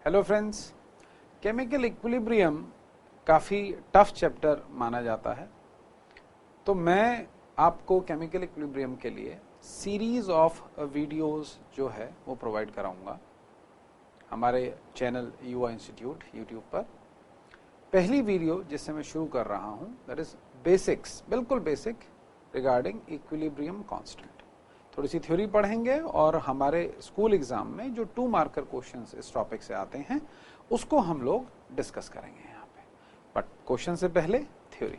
Hello friends, chemical equilibrium काफ़ी tough chapter माना जाता है, तो मैं आपको केमिकल इक्विलिब्रियम के लिए सीरीज ऑफ वीडियोस जो है वो प्रोवाइड कराऊंगा हमारे चैनल युवा इंस्टीट्यूट यूट्यूब पर। पहली वीडियो जिससे मैं शुरू कर रहा हूं दैट इज बेसिक्स, बिल्कुल बेसिक रिगार्डिंग इक्विलिब्रियम कांस्टेंट। थोड़ी सी थ्योरी पढ़ेंगे और हमारे स्कूल एग्जाम में जो 2 मार्कर क्वेश्चंस इस टॉपिक से आते हैं उसको हम लोग डिस्कस करेंगे यहाँ पे, बट क्वेश्चन से पहले theory.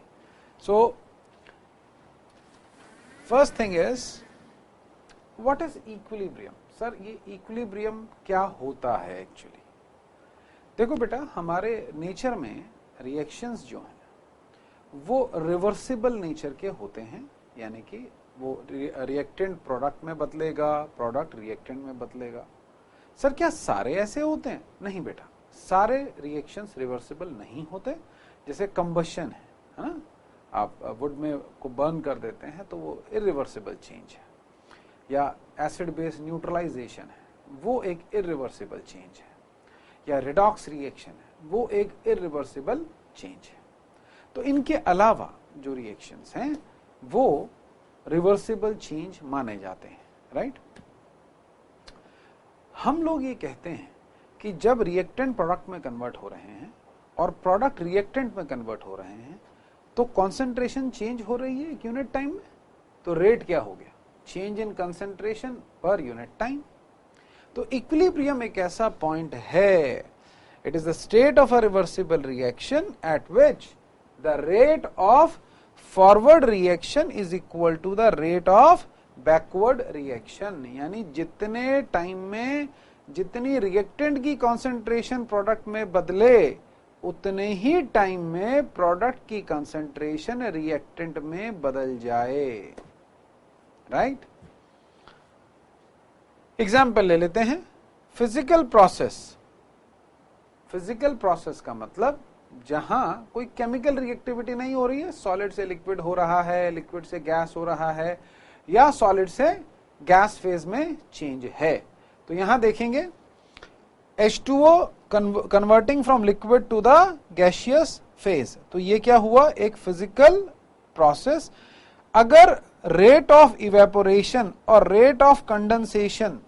So first thing is what is equilibrium. Sir ये इक्विलिब्रियम क्या होता है एक्चुअली? देखो बेटा, हमारे नेचर में रिएक्शंस जो हैं वो रिवर्सिबल नेचर के होते हैं, यानी कि वो रिएक्टेंट प्रोडक्ट में बदलेगा, प्रोडक्ट रिएक्टेंट में बदलेगा। सर क्या सारे ऐसे होते हैं? नहीं बेटा, सारे रिएक्शंस रिवर्सिबल नहीं होते। जैसे कंबशन है ना, आप वुड में को बर्न कर देते हैं तो वो इरिवर्सिबल चेंज है, या एसिड बेस न्यूट्रलाइजेशन है वो एक इरिवर्सिबल चेंज है, या रिडॉक्स रिएक्शन है वो एक इरिवर्सिबल चेंज है। तो इनके अलावा जो रिएक्शंस हैं वो रिवर्सिबल चेंज माने जाते हैं, राइट? हम लोग ये कहते हैं कि जब रिएक्टेंट प्रोडक्ट में कन्वर्ट हो रहे हैं और प्रोडक्ट रिएक्टेंट में कन्वर्ट हो रहे हैं तो कॉन्सेंट्रेशन चेंज हो रही है एक यूनिट टाइम में। तो रेट क्या हो गया? Change in concentration per unit time. तो इक्विलिब्रियम एक ऐसा पॉइंट है, it is the state of a reversible reaction at which the rate of forward reaction is equal to the rate of backward reaction. यानी जितने time में जितनी reactant की concentration product में बदले उतने ही टाइम में प्रोडक्ट की कॉन्सेंट्रेशन रिएक्टेंट में बदल जाए, राइट? एग्जाम्पल ले लेते हैं। Physical process. फिजिकल प्रोसेस का मतलब जहां कोई केमिकल रिएक्टिविटी नहीं हो रही है, सॉलिड से लिक्विड हो रहा है, लिक्विड से गैस हो रहा है, या सॉलिड से गैस फेज में चेंज है। तो यहां देखेंगे H2O converting from liquid to the gaseous phase. तो ये क्या हुआ? एक फिजिकल प्रोसेस। अगर रेट ऑफ इवेपोरेशन और रेट ऑफ कंडेंसेशन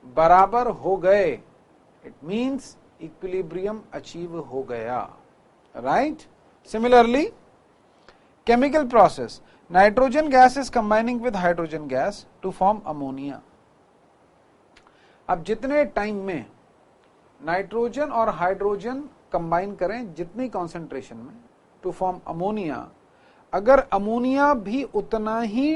बराबर हो गए, इट मींस इक्विलिब्रियम अचीव हो गया, right? Similarly chemical process, nitrogen gas is combining with hydrogen gas to form ammonia. अब जितने टाइम में नाइट्रोजन और हाइड्रोजन कंबाइन करें जितनी कॉन्सेंट्रेशन में टू फॉर्म अमोनिया, अगर अमोनिया भी उतना ही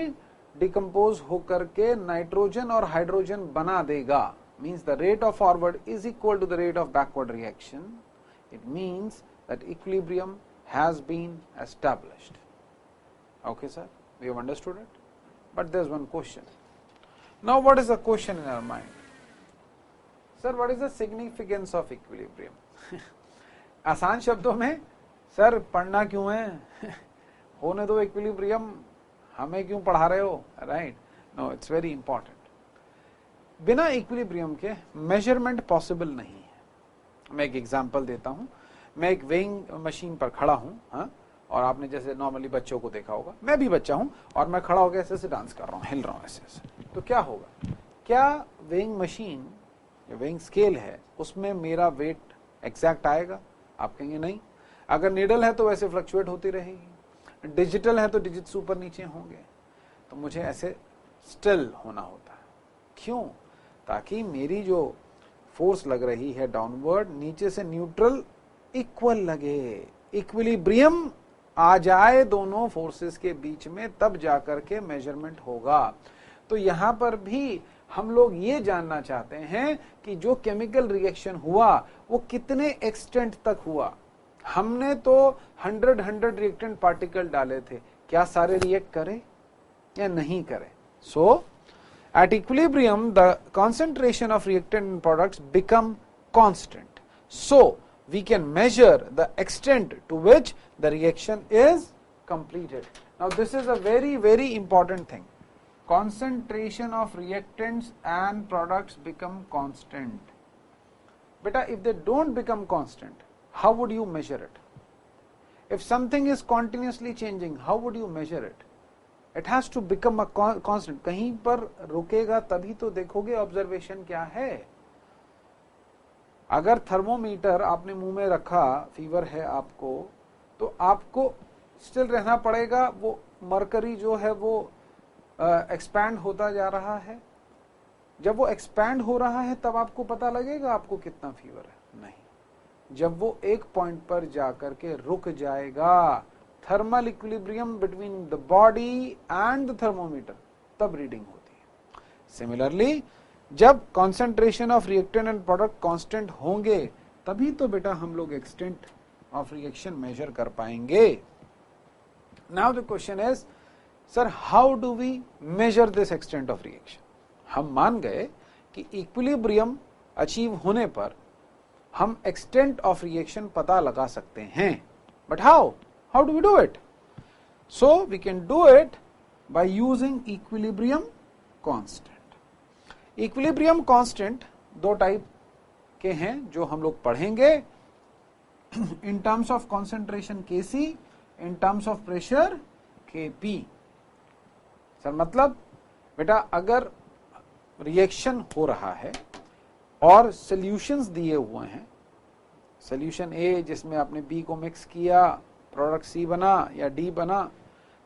डिकम्पोज होकर के नाइट्रोजन और हाइड्रोजन बना देगा, means the rate of forward is equal to the rate of backward reaction, it means that equilibrium has been established. Okay sir, we have understood it, but there's one question. Now what is the question in our mind? Sir, what is the significance of equilibrium? आसान शब्दों में, sir पढ़ना क्यों है? होने दो equilibrium, हमें क्यों पढ़ा रहे हो, right? No, it's very important. बिना इक्विलिब्रियम के मेजरमेंट पॉसिबल नहीं है। मैं एक एग्जांपल देता हूं। मैं एक वेइंग मशीन पर खड़ा हूं, हाँ, और आपने जैसे नॉर्मली बच्चों को देखा होगा, मैं भी बच्चा हूं और मैं खड़ा होकर ऐसे ऐसे डांस कर रहा हूं, हिल रहा हूं ऐसे ऐसे, तो क्या होगा? क्या वेइंग मशीन या वेइंग स्केल है उसमें मेरा वेट एग्जैक्ट आएगा? आप कहेंगे नहीं। अगर नीडल है तो वैसे फ्लक्चुएट होती रहेगी, डिजिटल है तो डिजिट्स ऊपर नीचे होंगे, तो मुझे ऐसे स्टिल होना होता है। क्यों? ताकि मेरी जो फोर्स लग रही है डाउनवर्ड, नीचे से न्यूट्रल इक्वल लगे, इक्विलिब्रियम आ जाए दोनों फोर्सेस के बीच में, तब जाकर के मेजरमेंट होगा। तो यहां पर भी हम लोग ये जानना चाहते हैं कि जो केमिकल रिएक्शन हुआ वो कितने एक्सटेंट तक हुआ। हमने तो 100 रिएक्टेंट पार्टिकल डाले थे, क्या सारे रिएक्ट करे या नहीं करे? सो at equilibrium the concentration of reactant and products become constant, so we can measure the extent to which the reaction is completed. Now this is a very important thing. Concentration of reactants and products become constant. beta if they don't become constant, how would you measure it? If something is continuously changing, how would you measure it? It has to become a constant. कहीं पर रुकेगा तभी तो देखोगे observation क्या है। अगर thermometer आपने मुंह में रखा, फीवर है आपको, तो आपको स्टिल रहना पड़ेगा। वो मरकरी जो है वो एक्सपैंड होता जा रहा है। जब वो एक्सपैंड हो रहा है तब आपको पता लगेगा आपको कितना फीवर है। नहीं, जब वो एक पॉइंट पर जाकर के रुक जाएगा, thermal equilibrium between the body and the thermometer, तब रीडिंग होती है। सिमिलरली जब concentration of reactant and product constant होंगे तभी तो बेटा हम लोग एक्सटेंट ऑफ रिएक्शन मेजर कर पाएंगे। Now the question is, sir how do we measure this extent of reaction? हम मान गए कि इक्विलिब्रियम अचीव होने पर हम एक्सटेंट ऑफ रिएक्शन पता लगा सकते हैं, but how do we do it? So we can do it by using equilibrium constant. Equilibrium constant दो टाइप के हैं जो हम लोग पढ़ेंगे, in terms of concentration Kc, in terms of pressure Kp। Sir मतलब बेटा अगर रिएक्शन हो रहा है और सॉल्यूशंस दिए हुए हैं, सॉल्यूशन ए जिसमें आपने बी को मिक्स किया, प्रोडक्ट सी बना या डी बना,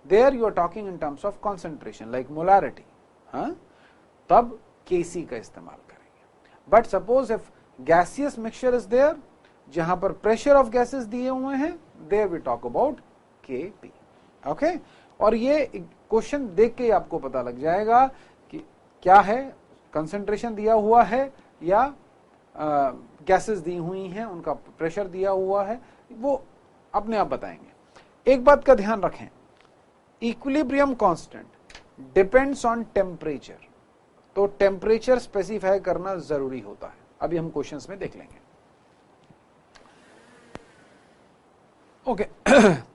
there you are talking in terms of concentration like molarity, हाँ, तब केसी का इस्तेमाल करेंगे। But suppose if gaseous mixture is there, जहां पर प्रेशर ऑफ गैसेस दिए हुए हैं, there we talk about KP. Okay, और ये क्वेश्चन देख के ही आपको पता लग जाएगा कि क्या है, कंसेंट्रेशन दिया हुआ है या गैसेस दी हुई हैं, उनका प्रेशर दिया हुआ है, वो अपने आप बताएंगे। एक बात का ध्यान रखें, equilibrium constant depends on temperature, तो टेम्परेचर स्पेसिफाई करना जरूरी होता है। अभी हम क्वेश्चंस में देख लेंगे। ओके,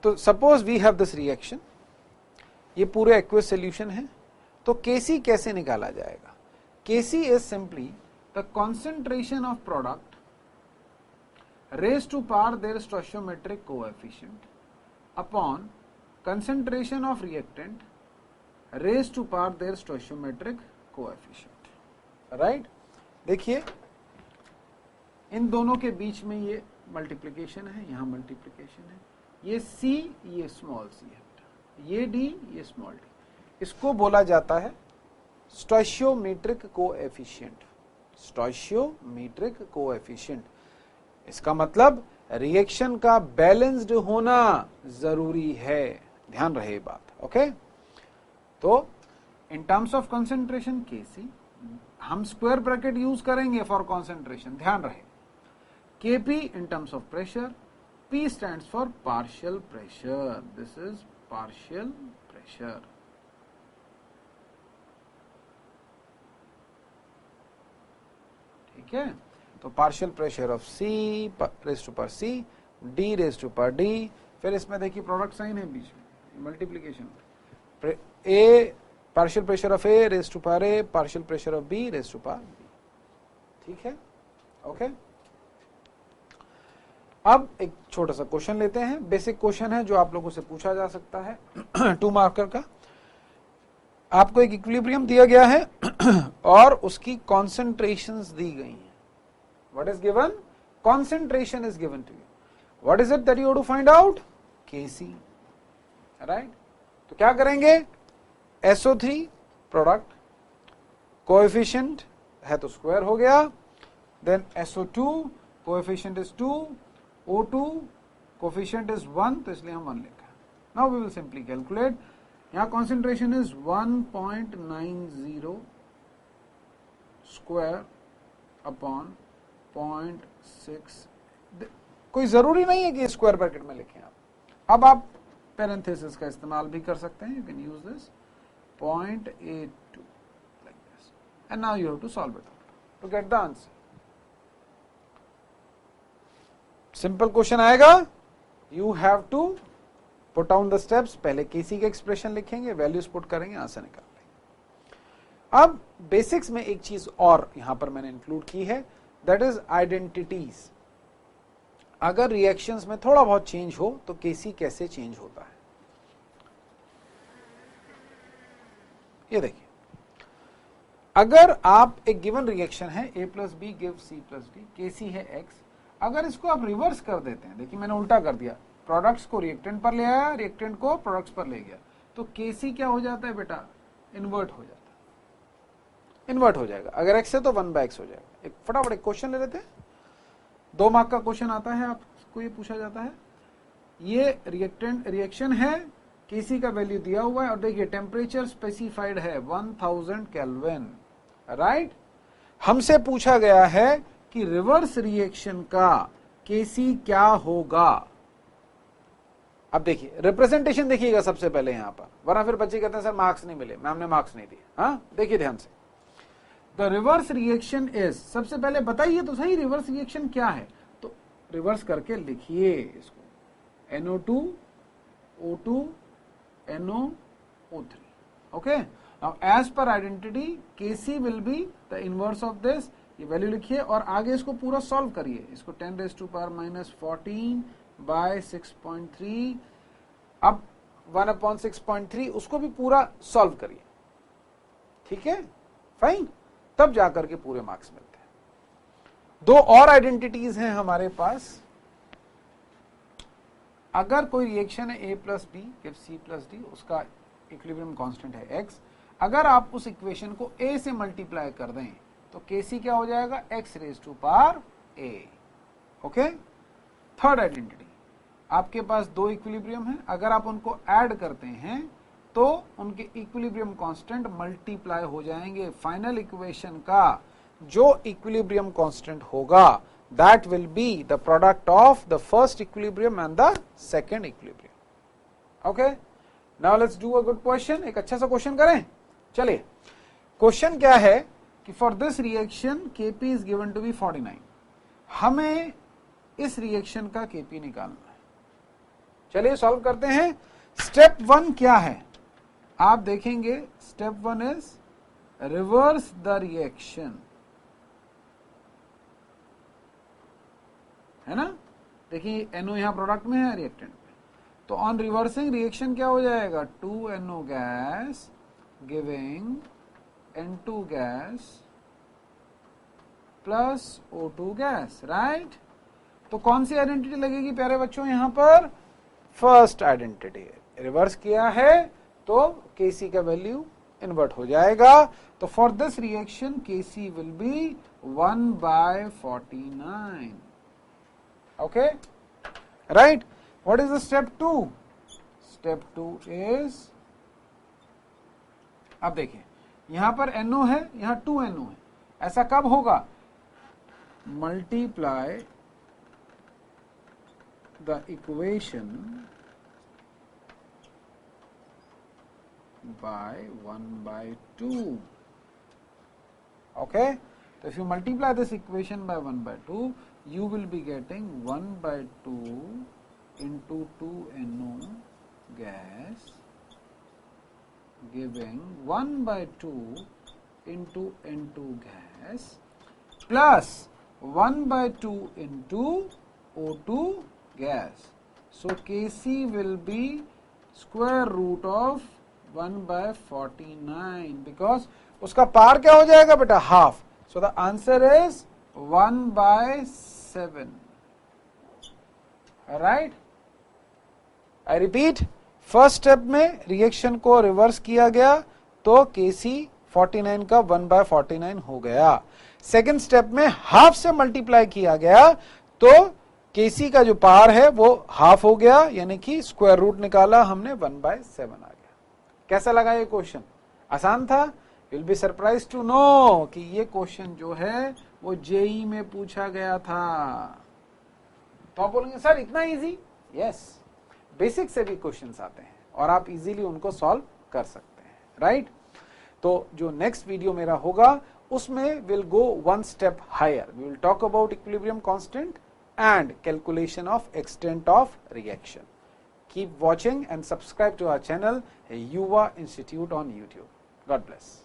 तो suppose we have this reaction, ये पूरे एक्वस सॉल्यूशन है, तो केसी कैसे निकाला जाएगा? KC is simply the concentration of product raised to power their stoichiometric coefficient upon concentration of reactant raised to power their stoichiometric coefficient, right? देखिए इन दोनों के बीच में ये मल्टीप्लिकेशन है, यहाँ मल्टीप्लिकेशन है, ये C ये स्मॉल c है, ये D ये स्मॉल d, इसको बोला जाता है स्टोइशियोमेट्रिक कोएफिशिएंट। स्टोइशियोमेट्रिक कोएफिशिएंट इसका मतलब रिएक्शन का बैलेंस्ड होना जरूरी है, ध्यान रहे बात। ओके, तो in terms of concentration KC, हम स्क्वायर ब्रैकेट यूज करेंगे फॉर कंसेंट्रेशन, ध्यान रहे। KP in terms of pressure, P stands for partial pressure, this is partial pressure. ठीक है, तो partial pressure of C raise to power C, D raise to power D, फिर इसमें देखिए product sign है बीच में, multiplication, A partial pressure of A raise to power A, partial pressure of B rays to power B। ठीक है, okay. अब एक छोटा सा क्वेश्चन लेते हैं, बेसिक क्वेश्चन है जो आप लोगों से पूछा जा सकता है 2 मार्कर का। आपको एक इक्विलिब्रियम दिया गया है और उसकी कॉन्सेंट्रेशंस दी गई हैं। What is given? Concentration is given to you. What is it that you have to find out? Kc, right? तो क्या करेंगे? SO3 प्रोडक्ट, कोएफिशिएंट है तो स्क्वायर हो गया, then SO2 coefficient is 2, O2 coefficient is 1, तो इसलिए हम 1 लिखा। Now we will simply calculate. यहाँ कॉन्सेंट्रेशन इज 1.90 स्क्वायर अपॉन 0.6। कोई जरूरी नहीं है कि स्क्वायर ब्रैकेट में लिखें आप, अब आप पैरेंथेसिस का इस्तेमाल भी कर सकते हैं। You can use this 0.82 like this, and now you have to solve it out to get the answer. Simple question आएगा, you have to put down the steps. पहले केसी के एक्सप्रेशन लिखेंगे, वैल्यूज पुट करेंगे, answer निकाल लेंगे। अब basics में एक चीज और यहां पर मैंने इंक्लूड की है, दैट इज आइडेंटिटीज। अगर रिएक्शंस में थोड़ा बहुत चेंज हो तो केसी कैसे चेंज होता है, ये देखिए। अगर आप एक गिवन रिएक्शन है A plus B give C plus D, KC है X, अगर इसको आप रिवर्स कर देते हैं, देखिए मैंने उल्टा कर दिया, प्रोडक्ट्स को रिएक्टेंट पर ले आया, रिएक्टेंट को प्रोडक्ट्स पर ले गया, तो केसी क्या हो जाता है बेटा, इन्वर्ट हो जाता है, इन्वर्ट हो जाएगा। अगर X है तो 1/x हो जाएगा। एक फटाफट एक क्वेश्चन ले लेते हैं, 2 मार्क का क्वेश्चन आता है, आपको ये पूछा जाता है, ये रिएक्टेंट रिएक्शन है, केसी का वैल्यू दिया हुआ है और देखिए टेम्परेचर स्पेसिफाइड है 1000 केल्विन, राइट। हमसे पूछा गया है कि रिवर्स रिएक्शन का केसी क्या होगा। अब देखिए रिप्रेजेंटेशन देखिएगा सबसे पहले यहां पर, वरना फिर बच्चे कहते हैं सर मार्क्स नहीं मिले, मैम ने मार्क्स नहीं दिए। हाँ देखिए ध्यान से, द रिवर्स रिएक्शन इज, सबसे पहले बताइए तो सही रिवर्स रिएक्शन क्या है, तो रिवर्स करके लिखिए इसको, NO2 O2 NO3, okay। Now as per identity Kc will be the inverse of this, ये वैल्यू लिखिए और आगे इसको पूरा सॉल्व करिए, इसको 10⁻⁻14 by 6.3, अब 1/6.3 उसको भी पूरा सॉल्व करिए, ठीक है, फाइन, तब जाकर के पूरे मार्क्स मिलते हैं। 2 और आइडेंटिटीज हैं हमारे पास। अगर कोई रिएक्शन है A plus B give C plus D, उसका इक्विलिब्रियम कांस्टेंट है X, अगर आप उस इक्वेशन को A से मल्टीप्लाई कर दें तो Kc क्या हो जाएगा, x⁻A, ओके। थर्ड आइडेंटिटी, आपके पास 2 इक्विलिब्रियम है, अगर आप उनको ऐड करते हैं तो उनके इक्विलिब्रियम कांस्टेंट मल्टीप्लाई हो जाएंगे। फाइनल इक्वेशन का जो इक्विलिब्रियम कांस्टेंट होगा that will be the product of the first equilibrium and the second equilibrium, okay। now let's do a good question, एक अच्छा सा क्वेश्चन करें। चलिए क्वेश्चन क्या है कि for this reaction Kp is given to be 49, हमें इस रिएक्शन का Kp निकालना है। चलिए सॉल्व करते हैं। स्टेप 1 क्या है, आप देखेंगे step 1 is reverse the reaction, है ना। देखिए NO यहां प्रोडक्ट में है, रिएक्टेंट में, तो ऑन रिवर्सिंग रिएक्शन क्या हो जाएगा, 2NO gas giving N2 gas plus O2 gas, right. तो कौन सी आइडेंटिटी लगेगी प्यारे बच्चों, यहां पर फर्स्ट आइडेंटिटी, रिवर्स किया है तो Kc का वैल्यू इन्वर्ट हो जाएगा। तो for this reaction Kc will be 1/49, okay, right। what is the step 2? step 2 is, अब देखिए यहां पर NO है, यहां 2NO है, ऐसा कब होगा, multiply the equation by 1/2, okay। so if you multiply this equation by 1/2, you will be getting 1/2 into 2NO gas giving 1/2 into N2 gas plus 1/2 into O2 gas. So Kc will be square root of 1/49 because उसका पार क्या हो जाएगा बेटा, half. So the answer is 1/7, right। I repeat, first step में reaction को reverse किया गया तो Kc 49 का 1/49 हो गया। सेकेंड स्टेप में हाफ से मल्टीप्लाई किया गया तो Kc का जो पार है वो हाफ हो गया, यानी कि स्क्वायर रूट निकाला हमने, 1/7 आ गया। कैसा लगा ये क्वेश्चन, आसान था। Will be surprise to know कि ये क्वेश्चन जो है वो जेई में पूछा गया था। तो आप बोलेंगे सर इतना इजी, यस, बेसिक से भी क्वेश्चंस आते हैं और आप इजीली उनको सॉल्व कर सकते हैं, राइट। तो जो नेक्स्ट वीडियो मेरा होगा उसमें will go one step higher, we will talk about equilibrium constant and calculation of extent of reaction. Keep watching and subscribe to our channel, Yuva Institute on YouTube. God bless.